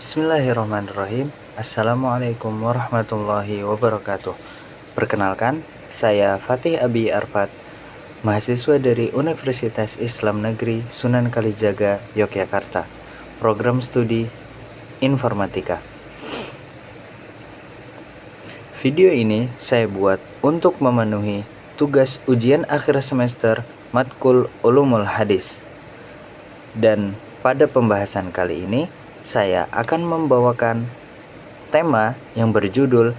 Bismillahirrahmanirrahim. Assalamualaikum warahmatullahi wabarakatuh. Perkenalkan, saya Fatih Abi Arfat, mahasiswa dari Universitas Islam Negeri Sunan Kalijaga, Yogyakarta, program studi Informatika. Video ini saya buat untuk memenuhi tugas ujian akhir semester Matkul Ulumul Hadis. Dan pada pembahasan kali ini, saya akan membawakan tema yang berjudul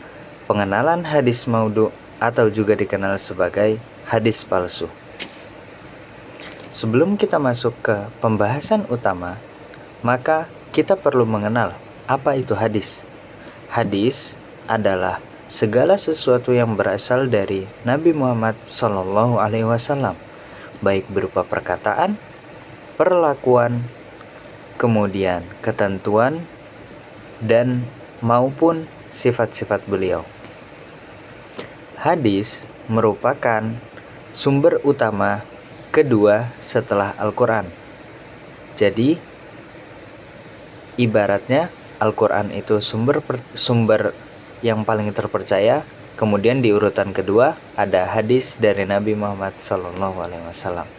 pengenalan hadis maudhu atau juga dikenal sebagai hadis palsu. Sebelum kita masuk ke pembahasan utama, maka kita perlu mengenal apa itu hadis. Hadis adalah segala sesuatu yang berasal dari Nabi Muhammad SAW, baik berupa perkataan, perlakuan, kemudian ketentuan, dan maupun sifat-sifat beliau. Hadis merupakan sumber utama kedua setelah Al-Quran. Jadi, ibaratnya Al-Quran itu sumber yang paling terpercaya, kemudian di urutan kedua ada hadis dari Nabi Muhammad SAW.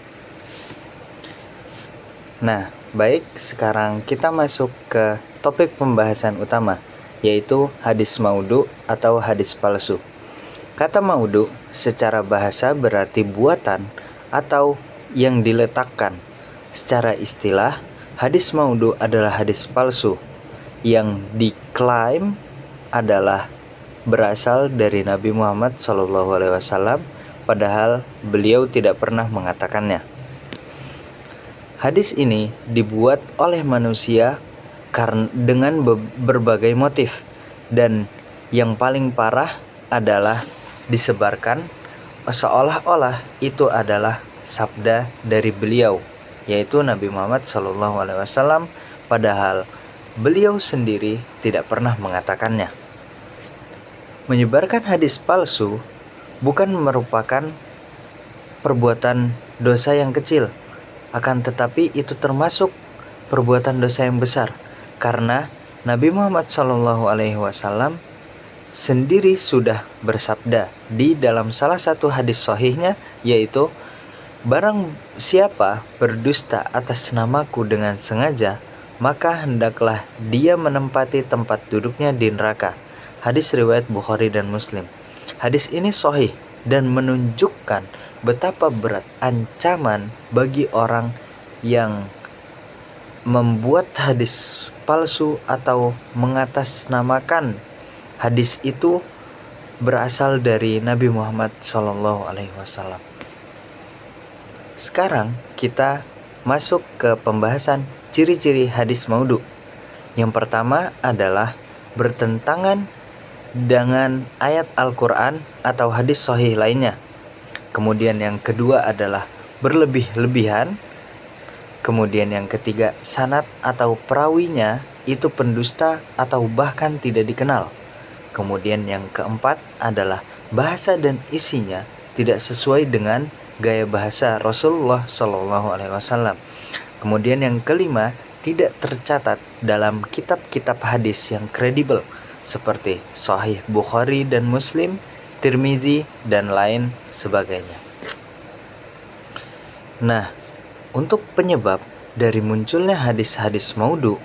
Nah, baik, sekarang kita masuk ke topik pembahasan utama, yaitu hadis maudhu atau hadis palsu. Kata maudhu secara bahasa berarti buatan atau yang diletakkan. Secara istilah, hadis maudhu adalah hadis palsu yang diklaim adalah berasal dari Nabi Muhammad SAW, padahal beliau tidak pernah mengatakannya. Hadis ini dibuat oleh manusia dengan berbagai motif, dan yang paling parah adalah disebarkan seolah-olah itu adalah sabda dari beliau, yaitu Nabi Muhammad SAW, padahal beliau sendiri tidak pernah mengatakannya. Menyebarkan hadis palsu bukan merupakan perbuatan dosa yang kecil, akan tetapi itu termasuk perbuatan dosa yang besar, karena Nabi Muhammad SAW sendiri sudah bersabda di dalam salah satu hadis sahihnya, yaitu barang siapa berdusta atas namaku dengan sengaja, maka hendaklah dia menempati tempat duduknya di neraka. Hadis riwayat Bukhari dan Muslim. Hadis ini sahih dan menunjukkan betapa berat ancaman bagi orang yang membuat hadis palsu atau mengatasnamakan hadis itu berasal dari Nabi Muhammad SAW. Sekarang kita masuk ke pembahasan ciri-ciri hadis maudhu. Yang pertama adalah bertentangan dengan ayat Al-Quran atau hadis sahih lainnya. Kemudian yang kedua adalah berlebih-lebihan. Kemudian yang ketiga, sanad atau perawinya itu pendusta atau bahkan tidak dikenal. Kemudian yang keempat adalah bahasa dan isinya tidak sesuai dengan gaya bahasa Rasulullah SAW. Kemudian yang kelima, tidak tercatat dalam kitab-kitab hadis yang kredibel seperti Sahih Bukhari dan Muslim, Tirmizi, dan lain sebagainya. Nah, untuk penyebab dari munculnya hadis-hadis maudhu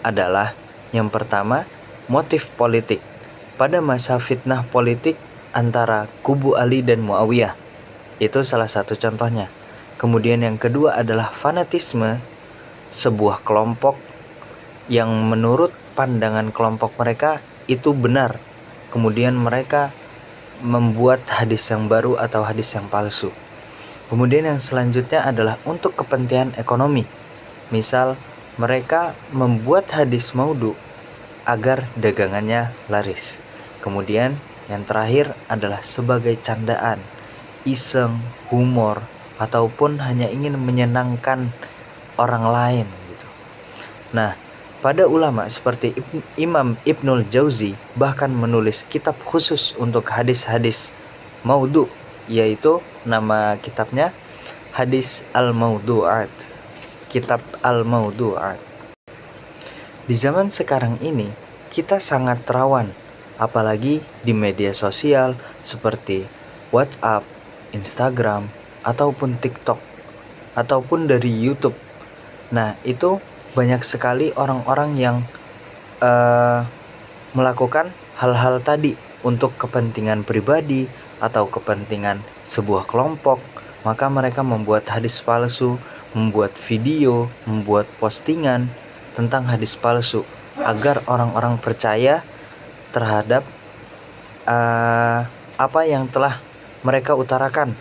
adalah yang pertama, motif politik pada masa fitnah politik antara kubu Ali dan Muawiyah. Itu salah satu contohnya. Kemudian yang kedua adalah fanatisme sebuah kelompok yang menurut pandangan kelompok mereka itu benar. Kemudian mereka membuat hadis yang baru atau hadis yang palsu. Kemudian yang selanjutnya adalah untuk kepentingan ekonomi. Misal mereka membuat hadis maudhu agar dagangannya laris. Kemudian yang terakhir adalah sebagai candaan, iseng, humor, ataupun hanya ingin menyenangkan orang lain gitu. Nah, pada ulama seperti Imam Ibnul Jauzi bahkan menulis kitab khusus untuk hadis-hadis maudhu, yaitu nama kitabnya Hadis Al-Mawdu'at, Kitab Al-Mawdu'at. Di zaman sekarang ini, kita sangat rawan, apalagi di media sosial seperti WhatsApp, Instagram, ataupun TikTok, ataupun dari YouTube. Nah, itu banyak sekali orang-orang yang melakukan hal-hal tadi untuk kepentingan pribadi atau kepentingan sebuah kelompok. Maka mereka membuat hadis palsu, membuat video, membuat postingan tentang hadis palsu agar orang-orang percaya terhadap apa yang telah mereka utarakan.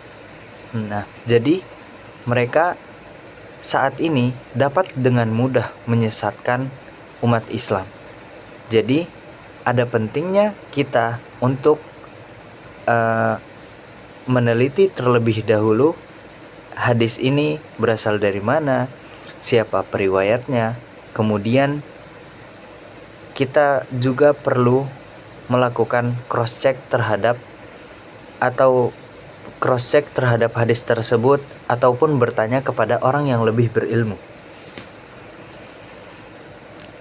Nah, jadi mereka saat ini dapat dengan mudah menyesatkan umat Islam. Jadi ada pentingnya kita untuk meneliti terlebih dahulu hadis ini berasal dari mana, siapa periwayatnya. Kemudian kita juga perlu melakukan cross check terhadap hadis tersebut ataupun bertanya kepada orang yang lebih berilmu.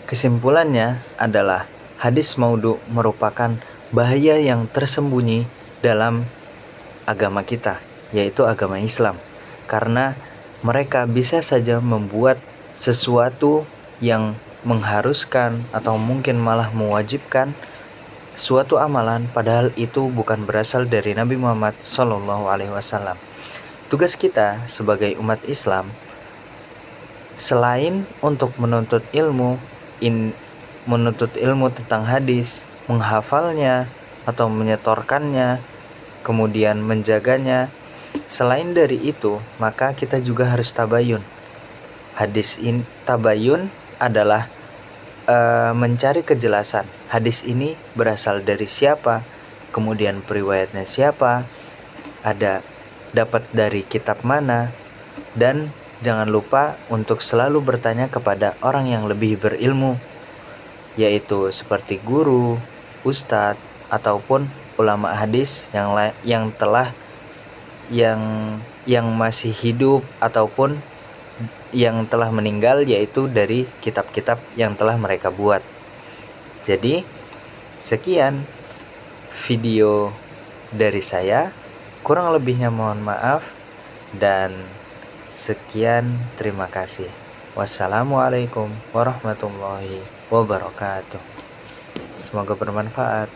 Kesimpulannya adalah hadis maudhu merupakan bahaya yang tersembunyi dalam agama kita, yaitu agama Islam, karena mereka bisa saja membuat sesuatu yang mengharuskan atau mungkin malah mewajibkan suatu amalan, padahal itu bukan berasal dari Nabi Muhammad SAW. Tugas kita sebagai umat Islam, selain untuk menuntut ilmu tentang hadis, menghafalnya atau menyetorkannya, kemudian menjaganya, selain dari itu, maka kita juga harus tabayun. Tabayun adalah mencari kejelasan. Hadis ini berasal dari siapa, kemudian periwayatnya siapa, dapat dari kitab mana, dan jangan lupa untuk selalu bertanya kepada orang yang lebih berilmu, yaitu seperti guru, ustadz, ataupun ulama hadis yang masih hidup ataupun yang telah meninggal, yaitu dari kitab-kitab yang telah mereka buat. Jadi, sekian video dari saya. Kurang lebihnya mohon maaf, dan sekian, terima kasih. Wassalamualaikum warahmatullahi wabarakatuh. Semoga bermanfaat.